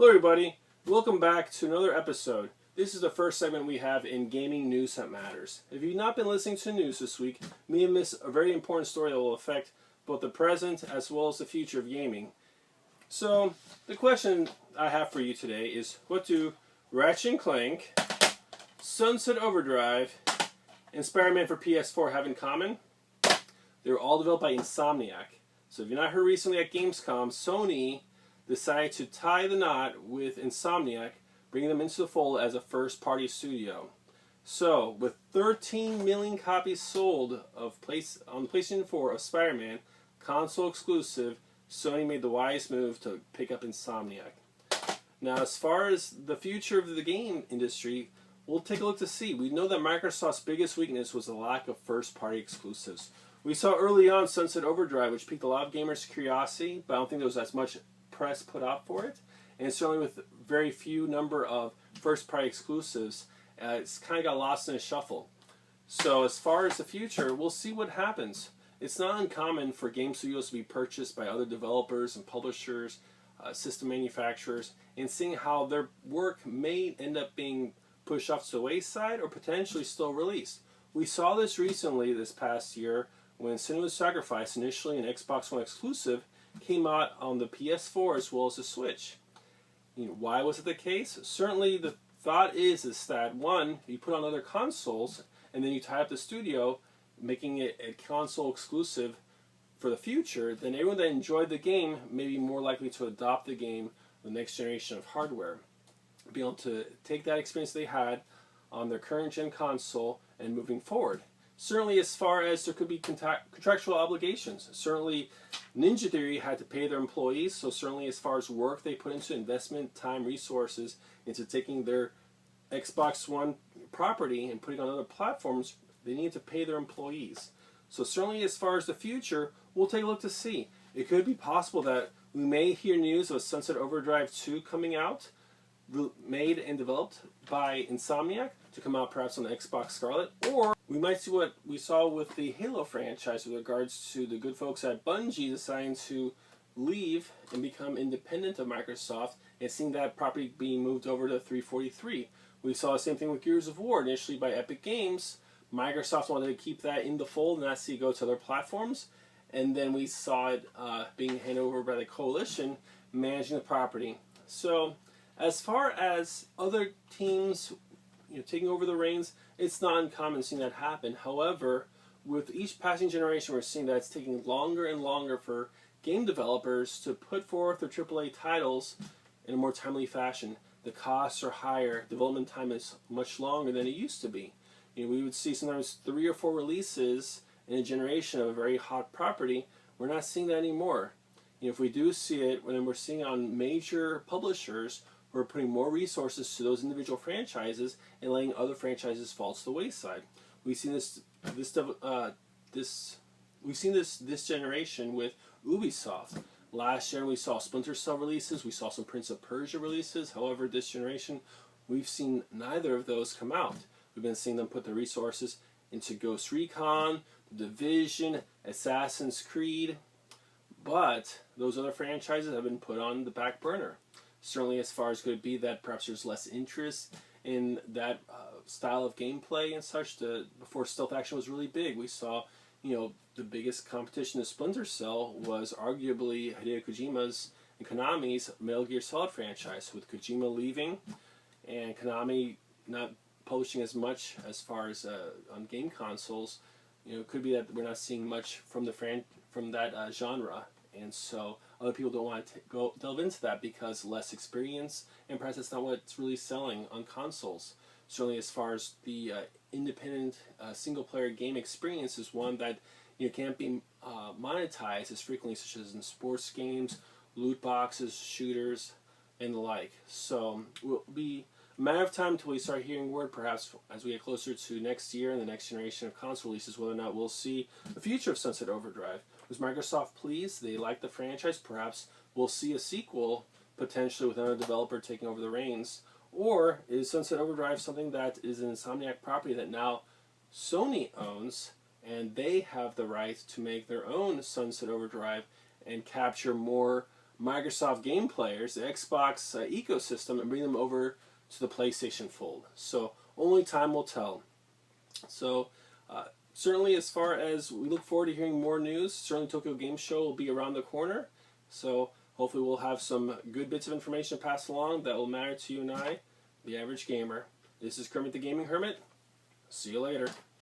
Hello everybody, welcome back to another episode. This is the first segment we have in Gaming News That Matters. If you've not been listening to news this week, you may miss a very important story that will affect both the present as well as the future of gaming. So, the question I have for you today is, what do Ratchet & Clank, Sunset Overdrive, and Spider-Man for PS4 have in common? They were all developed by Insomniac. So if you've not heard recently at Gamescom, Sony decided to tie the knot with Insomniac, bringing them into the fold as a first-party studio. So, with 13 million copies sold on the PlayStation 4 of Spider-Man, console exclusive, Sony made the wise move to pick up Insomniac. Now, as far as the future of the game industry, we'll take a look to see. We know that Microsoft's biggest weakness was the lack of first-party exclusives. We saw early on Sunset Overdrive, which piqued a lot of gamers' curiosity, but I don't think there was as much press put out for it, and certainly with very few number of first-party exclusives, it's kind of got lost in a shuffle. So as far as the future, we'll see what happens. It's not uncommon for game studios to be purchased by other developers and publishers, system manufacturers, and seeing how their work may end up being pushed off to the wayside or potentially still released. We saw this recently this past year when Senua's Sacrifice, initially an Xbox One exclusive, came out on the PS4 as well as the Switch. Why was it the case? Certainly the thought is that, one, you put on other consoles and then you tie up the studio, making it a console exclusive for the future, then everyone that enjoyed the game may be more likely to adopt the game, the next generation of hardware. Be able to take that experience they had on their current gen console and moving forward. Certainly as far as there could be contractual obligations. Certainly Ninja Theory had to pay their employees, so certainly as far as work they put into investment, time, resources, into taking their Xbox One property and putting it on other platforms, they needed to pay their employees. So certainly as far as the future, we'll take a look to see. It could be possible that we may hear news of Sunset Overdrive 2 coming out, made and developed by Insomniac, to come out perhaps on the Xbox Scarlet, or we might see what we saw with the Halo franchise with regards to the good folks at Bungie deciding to leave and become independent of Microsoft, and seeing that property being moved over to 343. We saw the same thing with Gears of War, initially by Epic Games. Microsoft wanted to keep that in the fold and not see it go to other platforms, and then we saw it being handed over by the Coalition managing the property. So as far as other teams taking over the reins, it's not uncommon seeing that happen. However, with each passing generation, we're seeing that it's taking longer and longer for game developers to put forth their AAA titles in a more timely fashion. The costs are higher, development time is much longer than it used to be. We would see sometimes 3 or 4 releases in a generation of a very hot property. We're not seeing that anymore. If we do see it, when we're seeing on major publishers, we're putting more resources to those individual franchises and letting other franchises fall to the wayside. We've seen this generation with Ubisoft. Last year we saw Splinter Cell releases, we saw some Prince of Persia releases. However, this generation we've seen neither of those come out. We've been seeing them put the resources into Ghost Recon, The Division, Assassin's Creed, but those other franchises have been put on the back burner. Certainly as far as could it be that perhaps there's less interest in that style of gameplay and such. Before stealth action was really big, we saw the biggest competition to Splinter Cell was arguably Hideo Kojima's and Konami's Metal Gear Solid franchise, with Kojima leaving and Konami not publishing as much as far as on game consoles. It could be that we're not seeing much from that genre, and so other people don't want to delve into that because less experience, and perhaps that's not what's really selling on consoles. Certainly as far as the independent single-player game experience is one that can't be monetized as frequently, such as in sports games, loot boxes, shooters, and the like. So it will be a matter of time until we start hearing word, perhaps as we get closer to next year and the next generation of console releases, whether or not we'll see the future of Sunset Overdrive. Was Microsoft pleased? They like the franchise. Perhaps we'll see a sequel, potentially with another developer taking over the reins. Or is Sunset Overdrive something that is an Insomniac property that now Sony owns, and they have the right to make their own Sunset Overdrive and capture more Microsoft game players, the Xbox ecosystem, and bring them over to the PlayStation fold. So only time will tell. So certainly, as far as we look forward to hearing more news, certainly Tokyo Game Show will be around the corner. So hopefully we'll have some good bits of information passed along that will matter to you and I, the average gamer. This is Kermit the Gaming Hermit. See you later.